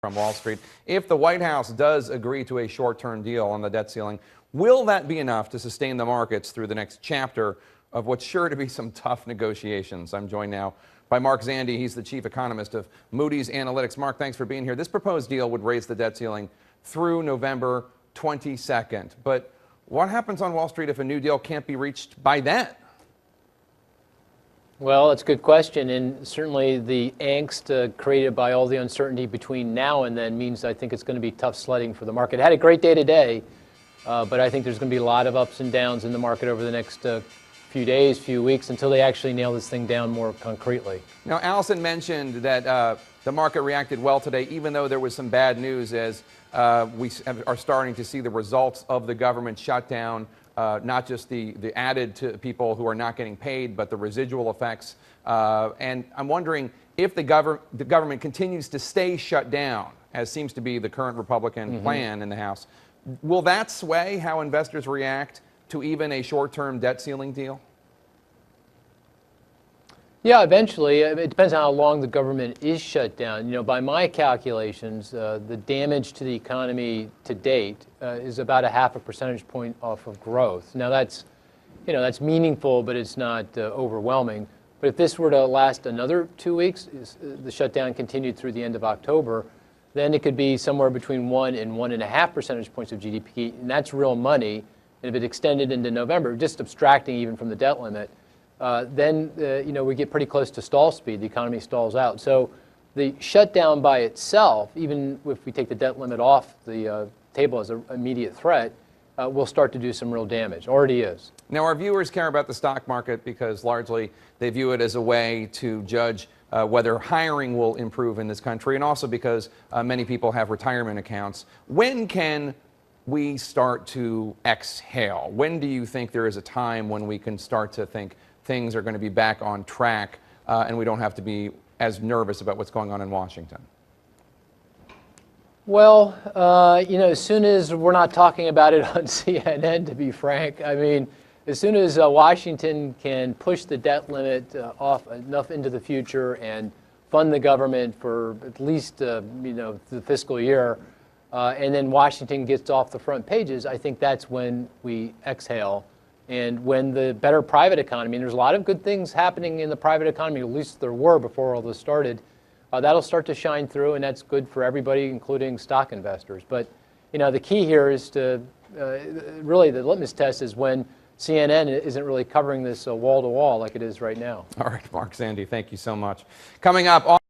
from Wall Street. If the White House does agree to a short-term deal on the debt ceiling, will that be enough to sustain the markets through the next chapter of what's sure to be some tough negotiations? I'm joined now by Mark Zandi. He's the chief economist of Moody's Analytics. Mark, thanks for being here. This proposed deal would raise the debt ceiling through November 22nd. But what happens on Wall Street if a new deal can't be reached by then? Well, it's a good question, and certainly the angst created by all the uncertainty between now and then means I think it's going to be tough sledding for the market. It had a great day today, but I think there's going to be a lot of ups and downs in the market over the next few days, few weeks, until they actually nail this thing down more concretely. Now, Allison mentioned that the market reacted well today, even though there was some bad news as we are starting to see the results of the government shutdown. Not just the added to people who are not getting paid, but the residual effects. And I'm wondering if the government continues to stay shut down, as seems to be the current Republican plan in the House, will that sway how investors react to even a short-term debt ceiling deal? Yeah, eventually. It depends on how long the government is shut down. You know, by my calculations, the damage to the economy to date is about a half a percentage point off of growth. Now that's meaningful, but it's not overwhelming. But if this were to last another 2 weeks, the shutdown continued through the end of October, then it could be somewhere between 1 and 1.5 percentage points of GDP, and that's real money. And if it extended into November, just abstracting even from the debt limit, then we get pretty close to stall speed. The economy stalls out. So the shutdown by itself, even if we take the debt limit off the table as an immediate threat, will start to do some real damage. Already is. Now, our viewers care about the stock market because largely they view it as a way to judge whether hiring will improve in this country, and also because many people have retirement accounts. When can we start to exhale? When do you think there is a time when we can start to think things are going to be back on track and we don't have to be as nervous about what's going on in Washington? Well, as soon as we're not talking about it on CNN, to be frank, I mean, as soon as Washington can push the debt limit off enough into the future and fund the government for at least, the fiscal year, and then Washington gets off the front pages, I think that's when we exhale. And when the better private economy, and there's a lot of good things happening in the private economy, at least there were before all this started, that'll start to shine through, and that's good for everybody, including stock investors. But, the key here is to, really the litmus test is when CNN isn't really covering this wall-to-wall like it is right now. All right, Mark Zandi, thank you so much. Coming up.